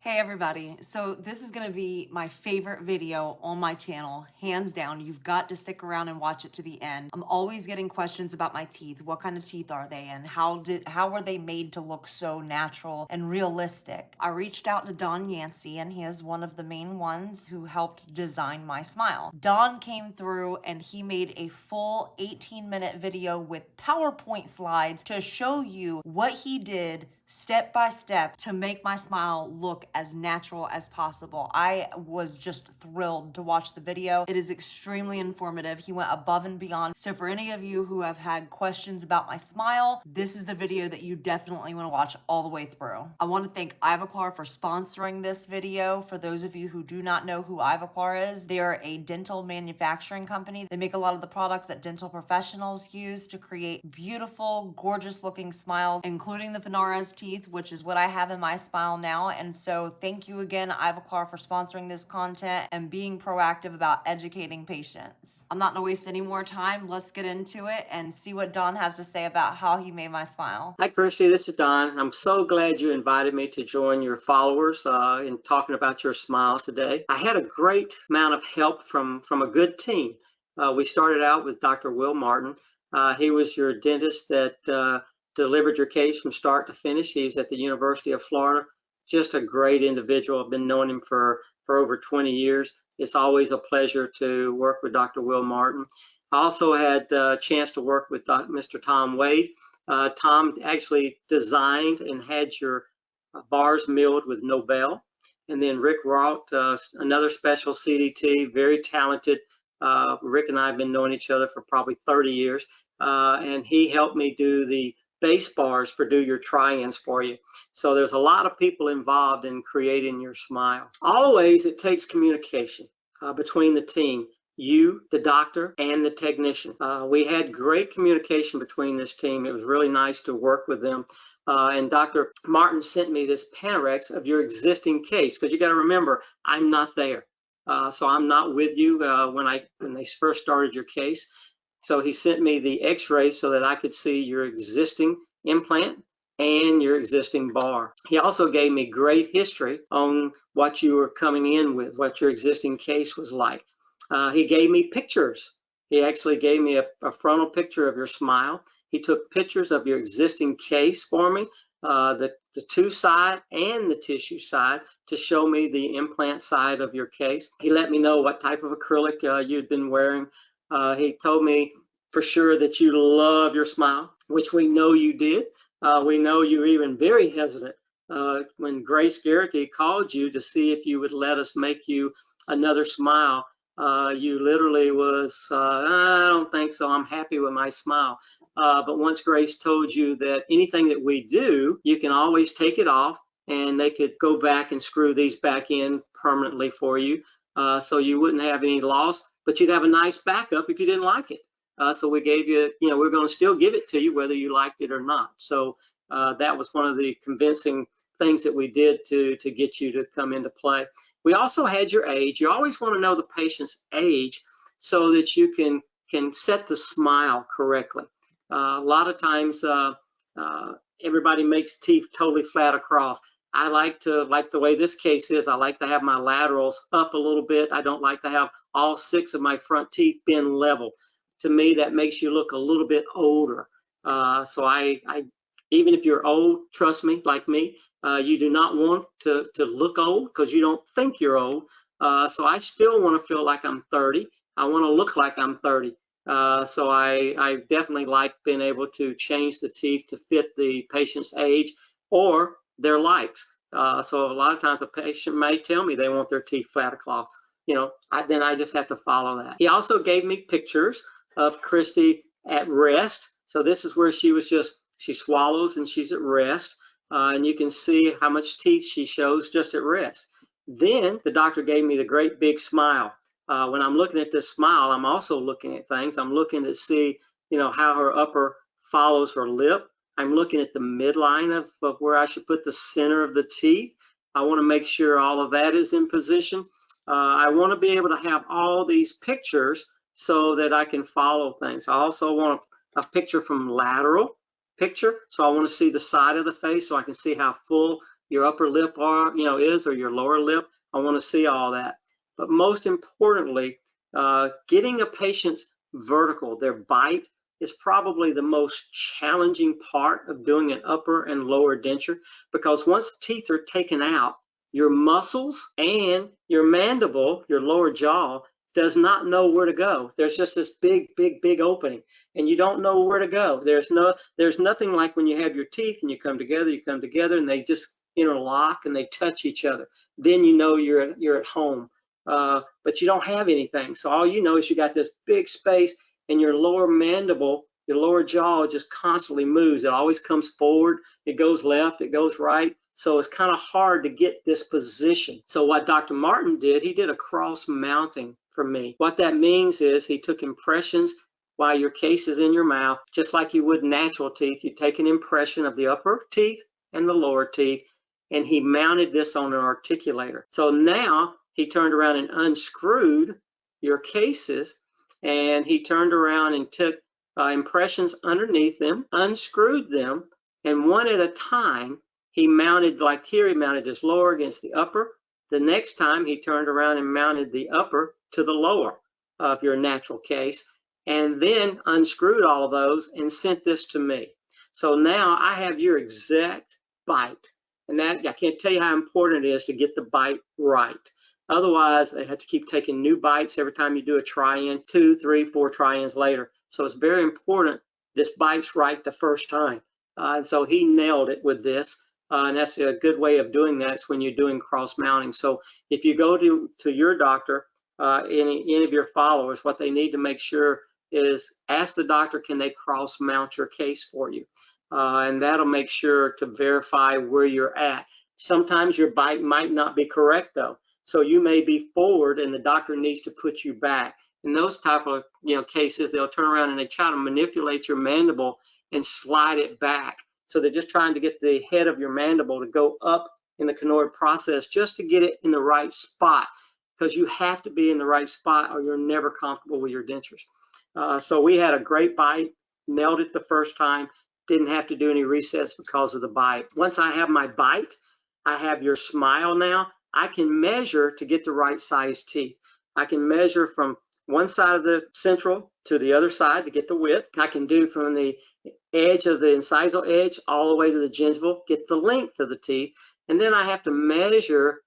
Hey everybody, so this is going to be my favorite video on my channel, hands down. You've got to stick around and watch it to the end. I'm always getting questions about my teeth. What kind of teeth are they and how were they made to look so natural and realistic? I reached out to Don Yancey, and he is one of the main ones who helped design my smile. Don came through and he made a full 18-minute video with PowerPoint slides to show you what he did step by step to make my smile look as natural as possible. I was just thrilled to watch the video. It is extremely informative. He went above and beyond. So for any of you who have had questions about my smile, this is the video that you definitely want to watch all the way through. I want to thank Ivoclar for sponsoring this video. For those of you who do not know who Ivoclar is, they are a dental manufacturing company. They make a lot of the products that dental professionals use to create beautiful, gorgeous looking smiles, including the Phonares teeth, which is what I have in my smile now. And so thank you again, Ivoclar, for sponsoring this content and being proactive about educating patients. I'm not gonna waste any more time. Let's get into it and see what Don has to say about how he made my smile. Hi, Kristi. This is Don. I'm so glad you invited me to join your followers in talking about your smile today. I had a great amount of help from a good team. We started out with Dr. Will Martin. He was your dentist that delivered your case from start to finish. He's at the University of Florida. Just a great individual. I've been knowing him for over 20 years. It's always a pleasure to work with Dr. Will Martin. I also had a chance to work with Mr. Tom Wade. Tom actually designed and had your bars milled with Nobel. And then Rick Roth, another special CDT, very talented. Rick and I have been knowing each other for probably 30 years. And he helped me do the base bars for do your try-ins for you. So there's a lot of people involved in creating your smile. Always it takes communication between the team. You, the doctor, and the technician. We had great communication between this team. It was really nice to work with them. And Dr. Martin sent me this Phonares of your existing case, because you got to remember, I'm not there. So I'm not with you when they first started your case. So he sent me the x-rays so that I could see your existing implant and your existing bar. He also gave me great history on what you were coming in with, what your existing case was like. He gave me pictures. He actually gave me a frontal picture of your smile. He took pictures of your existing case for me, the tooth side and the tissue side, to show me the implant side of your case. He let me know what type of acrylic you'd been wearing. He told me for sure that you love your smile, which we know you did. We know you were even very hesitant when Grace Garrity called you to see if you would let us make you another smile. You literally was, I don't think so, I'm happy with my smile. But once Grace told you that anything that we do, you can always take it off and they could go back and screw these back in permanently for you. So you wouldn't have any loss, but you'd have a nice backup if you didn't like it. So we gave you, we're going to still give it to you whether you liked it or not. So that was one of the convincing things that we did to get you to come into play. We also had your age. You always want to know the patient's age so that you can set the smile correctly. A lot of times everybody makes teeth totally flat across. I like the way this case is, I like to have my laterals up a little bit. I don't like to have all 6 of my front teeth bend level. To me, that makes you look a little bit older. So I even if you're old, trust me, like me, you do not want to look old because you don't think you're old. So I still want to feel like I'm 30. I want to look like I'm 30. So I definitely like being able to change the teeth to fit the patient's age or their likes. So a lot of times a patient may tell me they want their teeth flat across. Then I just have to follow that. He also gave me pictures of Kristi at rest. So this is where she swallows and she's at rest. And you can see how much teeth she shows just at rest. Then the doctor gave me the great big smile. When I'm looking at this smile, I'm also looking at things. I'm looking to see, how her upper follows her lip. I'm looking at the midline of where I should put the center of the teeth. I want to make sure all of that is in position. I want to be able to have all these pictures so that I can follow things. I also want a picture from lateral picture. So I want to see the side of the face so I can see how full your upper lip are, is, or your lower lip. I want to see all that. But most importantly, getting a patient's vertical, their bite, is probably the most challenging part of doing an upper and lower denture, because once teeth are taken out, your muscles and your mandible, your lower jaw, does not know where to go. There's just this big opening, and you don't know where to go. There's nothing like when you have your teeth and you come together, and they just interlock and they touch each other. Then you know you're at home. But you don't have anything. So all you know is you got this big space, and your lower mandible, your lower jaw just constantly moves. It always comes forward. It goes left, it goes right. So it's kind of hard to get this position. So what Dr. Martin did, he did a cross mounting for me. What that means is he took impressions while your case is in your mouth, just like you would natural teeth. You take an impression of the upper teeth and the lower teeth, and he mounted this on an articulator. So now he turned around and unscrewed your cases, and he turned around and took impressions underneath them, unscrewed them, and one at a time, he mounted, like here, he mounted his lower against the upper. The next time he turned around and mounted the upper to the lower of your natural case, and then unscrewed all of those and sent this to me. So now I have your exact bite, and that, I can't tell you how important it is to get the bite right. Otherwise, they have to keep taking new bites every time you do a try-in, 2, 3, 4 try-ins later. So it's very important this bite's right the first time. And so he nailed it with this. And that's a good way of doing that is when you're doing cross mounting. So if you go to your doctor, any of your followers, what they need to make sure is ask the doctor, can they cross mount your case for you? And that'll make sure to verify where you're at. Sometimes your bite might not be correct though. So you may be forward and the doctor needs to put you back. In those type of cases, they'll turn around and they try to manipulate your mandible and slide it back. So they're just trying to get the head of your mandible to go up in the conoid process just to get it in the right spot, because you have to be in the right spot or you're never comfortable with your dentures. So we had a great bite, nailed it the first time, didn't have to do any resets because of the bite. Once I have my bite, I have your smile now. I can measure to get the right size teeth. I can measure from one side of the central to the other side to get the width. I can do from the edge of the incisal edge all the way to the gingival, get the length of the teeth. And then I have to measure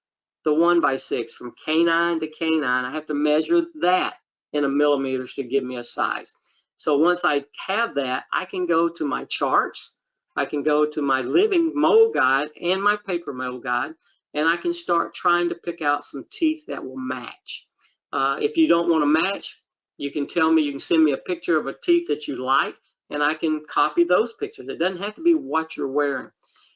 the 1/6 from canine to canine. I have to measure that in millimeters to give me a size. So once I have that, I can go to my charts. I can go to my living mold guide and my paper mold guide, and I can start trying to pick out some teeth that will match. If you don't want to match, you can tell me, you can send me a picture of a teeth that you like, and I can copy those pictures. It doesn't have to be what you're wearing.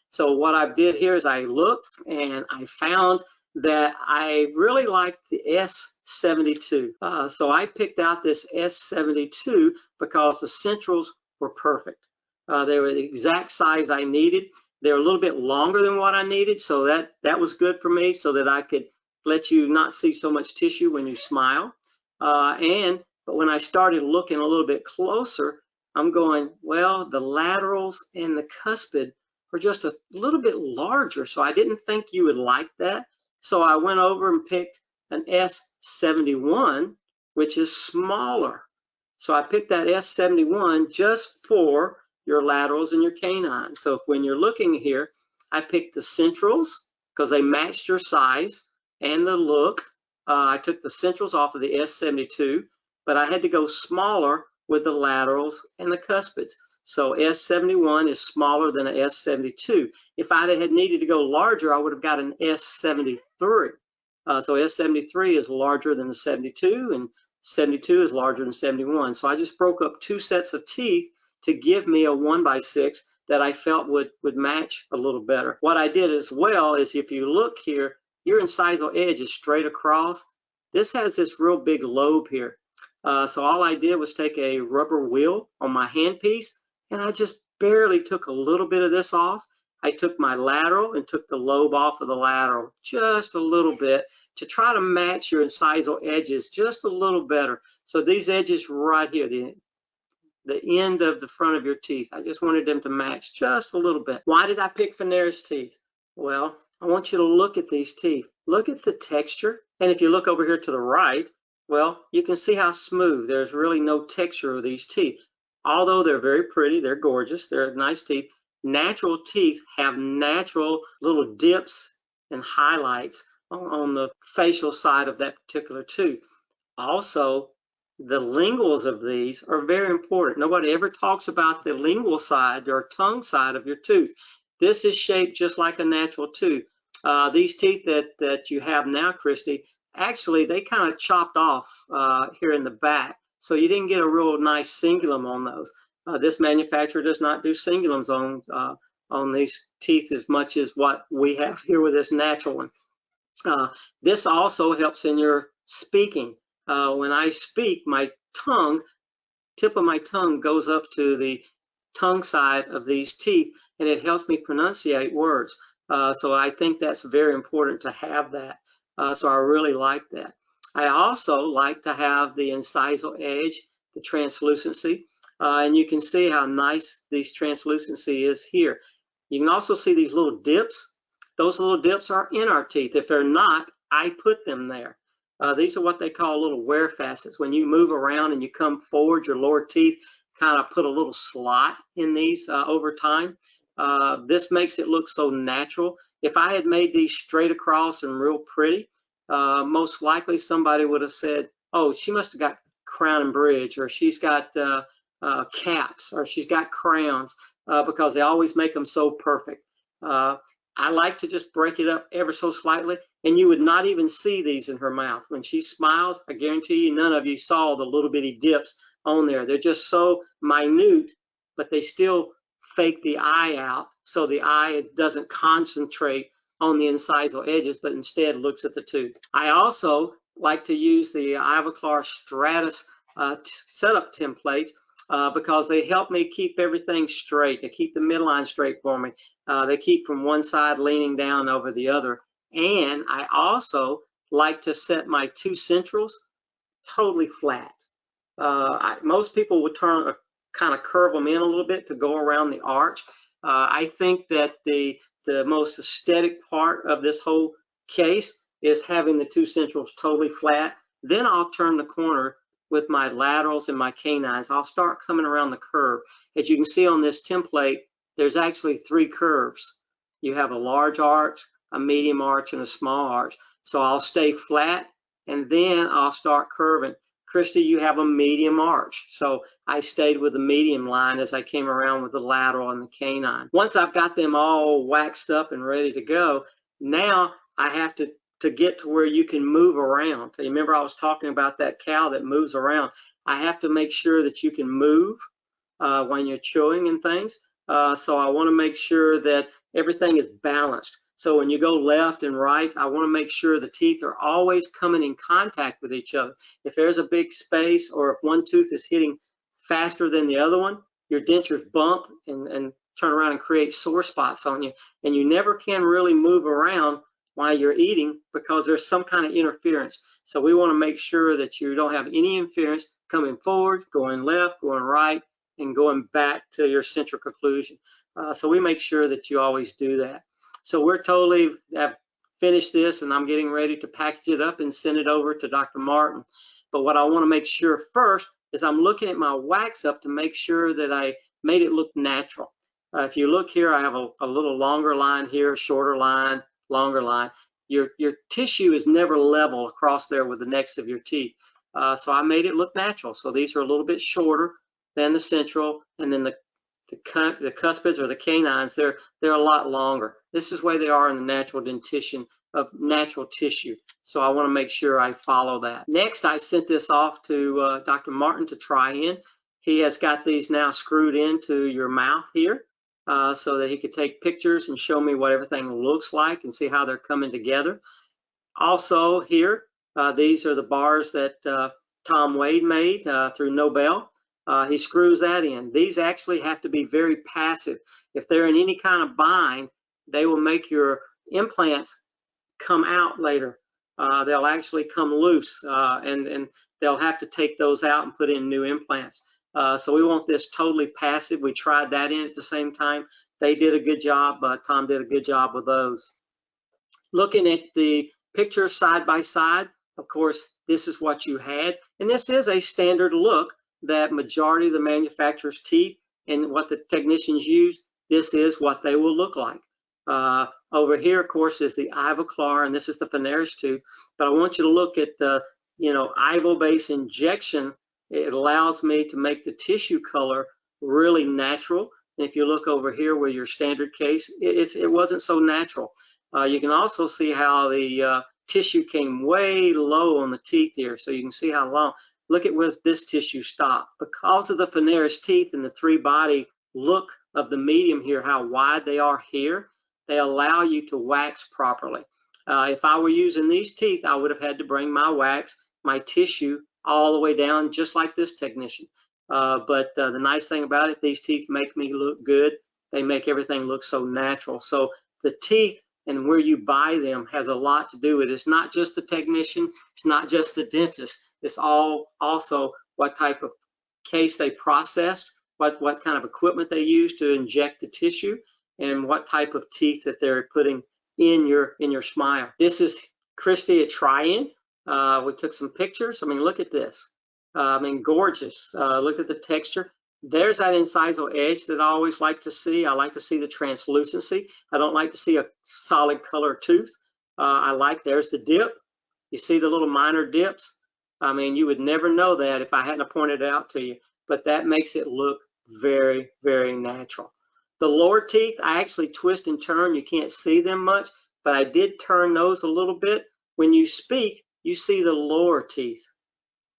So what I did here is I looked and I found that I really liked the S72. So I picked out this S72 because the centrals were perfect. They were the exact size I needed. They're a little bit longer than what I needed, so that was good for me, so that I could let you not see so much tissue when you smile. But when I started looking a little bit closer, I'm going, well, the laterals and the cuspid are just a little bit larger, so I didn't think you would like that. So I went over and picked an S71, which is smaller. So I picked that S71 just for your laterals and your canines. So when you're looking here, I picked the centrals because they matched your size and the look. I took the centrals off of the S72, but I had to go smaller with the laterals and the cuspids. So S71 is smaller than an S72. If I had needed to go larger, I would have got an S73. So S73 is larger than the 72, and 72 is larger than 71. So I just broke up 2 sets of teeth to give me a 1/6 that I felt would match a little better. What I did as well is, if you look here, your incisal edge is straight across. This has this real big lobe here. So all I did was take a rubber wheel on my handpiece, and I just barely took a little bit of this off. I took my lateral and took the lobe off of the lateral just a little bit to try to match your incisal edges just a little better. So these edges right here, the end of the front of your teeth, I just wanted them to match just a little bit. Why did I pick Phonares teeth? Well, I want you to look at these teeth. Look at the texture. And if you look over here to the right, well, you can see how smooth. There's really no texture of these teeth. Although they're very pretty, they're gorgeous, they're nice teeth. Natural teeth have natural little dips and highlights on the facial side of that particular tooth. Also, the linguals of these are very important. Nobody ever talks about the lingual side or tongue side of your tooth. This is shaped just like a natural tooth. These teeth that you have now, Kristi, actually they kind of chopped off here in the back, so you didn't get a real nice cingulum on those. This manufacturer does not do cingulums on these teeth as much as what we have here with this natural one. This also helps in your speaking. When I speak, my tongue, tip of my tongue goes up to the tongue side of these teeth, and it helps me pronunciate words. So I think that's very important to have that. So I really like that. I also like to have the incisal edge, the translucency, and you can see how nice this translucency is here. You can also see these little dips. Those little dips are in our teeth. If they're not, I put them there. These are what they call little wear facets. When you move around and you come forward, your lower teeth kind of put a little slot in these over time. This makes it look so natural. If I had made these straight across and real pretty, most likely somebody would have said, oh, she must have got crown and bridge, or she's got caps, or she's got crowns, because they always make them so perfect. I like to just break it up ever so slightly, and you would not even see these in her mouth. When she smiles, I guarantee you none of you saw the little bitty dips on there. They're just so minute, but they still fake the eye out, so the eye doesn't concentrate on the incisal edges, but instead looks at the tooth. I also like to use the Ivoclar Stratus setup templates because they help me keep everything straight. They keep the midline straight for me. They keep from one side leaning down over the other. And I also like to set my two centrals totally flat. Most people would kind of curve them in a little bit to go around the arch. I think that the most aesthetic part of this whole case is having the two centrals totally flat. Then I'll turn the corner with my laterals and my canines. I'll start coming around the curve. As you can see on this template, there's actually three curves. You have a large arch, a medium arch, and a small arch. So I'll stay flat, and then I'll start curving. Kristi, you have a medium arch. So I stayed with the medium line as I came around with the lateral and the canine. Once I've got them all waxed up and ready to go, now I have to get to where you can move around. You remember I was talking about that cow that moves around. I have to make sure that you can move when you're chewing and things. So I want to make sure that everything is balanced. So when you go left and right, I want to make sure the teeth are always coming in contact with each other. If there's a big space, or if one tooth is hitting faster than the other one, your dentures bump and turn around and create sore spots on you. And you never can really move around while you're eating because there's some kind of interference. So we want to make sure that you don't have any interference coming forward, going left, going right, and going back to your central conclusion. So we make sure that you always do that. So we're totally have finished this, and I'm getting ready to package it up and send it over to Dr. Martin. But what I want to make sure first is I'm looking at my wax up to make sure that I made it look natural. If you look here, I have a little longer line here, shorter line, longer line. Your tissue is never level across there with the necks of your teeth. So I made it look natural. So these are a little bit shorter than the central, and then the cuspids or the canines, they're a lot longer. This is the way they are in the natural dentition of natural tissue. So I want to make sure I follow that. Next, I sent this off to Dr. Martin to try in. He has got these now screwed into your mouth here so that he could take pictures and show me what everything looks like and see how they're coming together. Also here, these are the bars that Tom Wade made through Nobel. He screws that in. These actually have to be very passive. If they're in any kind of bind, they will make your implants come out later. They'll actually come loose, and they'll have to take those out and put in new implants. So we want this totally passive. We tried that in at the same time. They did a good job. Tom did a good job with those. Looking at the pictures side by side, of course, this is what you had. And this is a standard look that majority of the manufacturer's teeth and what the technicians use, this is what they will look like. Over here, of course, is the ivoclar, and this is the Phonares tooth. But I want you to look at the, ivo-based injection. It allows me to make the tissue color really natural. And if you look over here with your standard case, it wasn't so natural. You can also see how the tissue came way low on the teeth here. So you can see how long. Look at where this tissue stopped. Because of the Phonares teeth and the three-body look of the medium here, how wide they are here, they allow you to wax properly. If I were using these teeth, I would have had to bring my wax, my tissue, all the way down, just like this technician. But the nice thing about it, these teeth make me look good. They make everything look so natural. So the teeth and where you buy them has a lot to do with it. It's not just the technician, it's not just the dentist. It's also what type of case they processed, what kind of equipment they use to inject the tissue, and what type of teeth that they're putting in your smile. This is Kristi at Try-In. We took some pictures. I mean, look at this. Gorgeous. Look at the texture. There's that incisal edge that I always like to see. I like to see the translucency. I don't like to see a solid color tooth. There's the dip. You see the little minor dips? I mean, you would never know that if I hadn't pointed it out to you, but that makes it look very, very natural. The lower teeth, I actually twist and turn. You can't see them much, but I did turn those a little bit. When you speak, you see the lower teeth.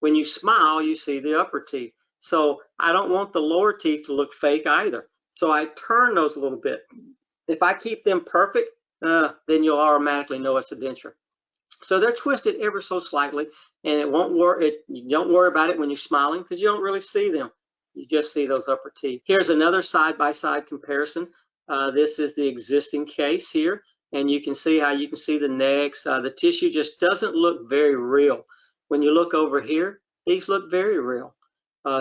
When you smile, you see the upper teeth. So I don't want the lower teeth to look fake either. So I turn those a little bit. If I keep them perfect, then you'll automatically know it's a denture. So they're twisted ever so slightly, and it won't work. You don't worry about it when you're smiling because you don't really see them. You just see those upper teeth. Here's another side-by-side comparison. This is the existing case here, and you can see how you can see the necks. The tissue just doesn't look very real. When you look over here, these look very real.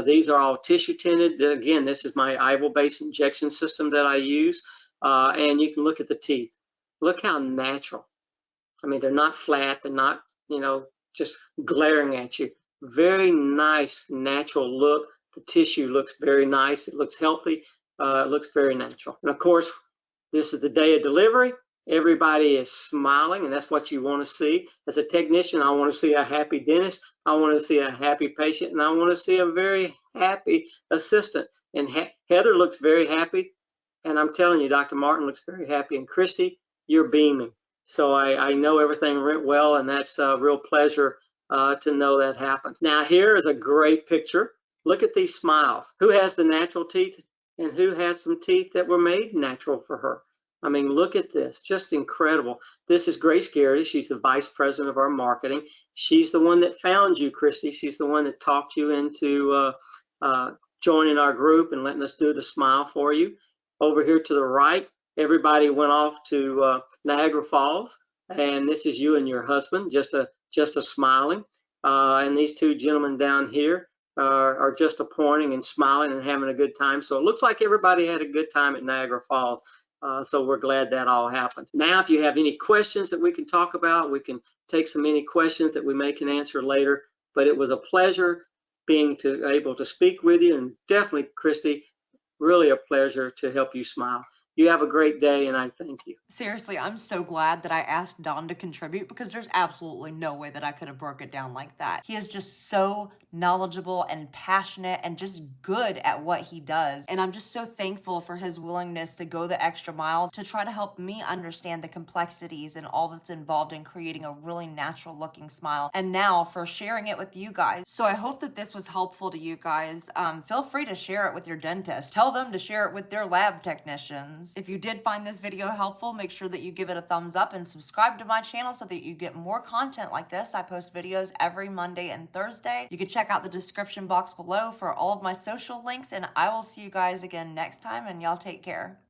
These are all tissue tinted. Again, this is my ivo-based injection system that I use, and you can look at the teeth. Look how natural. I mean, they're not flat. They're not, just glaring at you. Very nice, natural look. The tissue looks very nice. It looks healthy. It looks very natural. And of course, this is the day of delivery. Everybody is smiling, and that's what you want to see. As a technician, I want to see a happy dentist. I want to see a happy patient, and I want to see a very happy assistant. And Heather looks very happy, and I'm telling you, Dr. Martin looks very happy. And Kristi, you're beaming. So I know everything went well, and that's a real pleasure to know that happened. Now, here is a great picture. Look at these smiles. Who has the natural teeth, and who has some teeth that were made natural for her? I mean, look at this, just incredible. This is Grace Garrity. She's the vice president of our marketing. She's the one that found you, Kristi. She's the one that talked you into joining our group and letting us do the smile for you. Over here to the right, everybody went off to Niagara Falls, and this is you and your husband, just a smiling. And these two gentlemen down here are just pointing and smiling and having a good time. So it looks like everybody had a good time at Niagara Falls. So we're glad that all happened. Now, if you have any questions that we can talk about, we can take any questions that we may can answer later. But it was a pleasure being able to speak with you, and definitely, Kristi, really a pleasure to help you smile. You have a great day, and I thank you. Seriously, I'm so glad that I asked Don to contribute because there's absolutely no way that I could have broke it down like that. He is just so knowledgeable and passionate and just good at what he does. And I'm just so thankful for his willingness to go the extra mile to try to help me understand the complexities and all that's involved in creating a really natural looking smile. And now for sharing it with you guys. So I hope that this was helpful to you guys. Feel free to share it with your dentist. Tell them to share it with their lab technicians. If you did find this video helpful, make sure that you give it a thumbs up and subscribe to my channel so that you get more content like this. I post videos every Monday and Thursday. You can check out the description box below for all of my social links, and I will see you guys again next time, and y'all take care.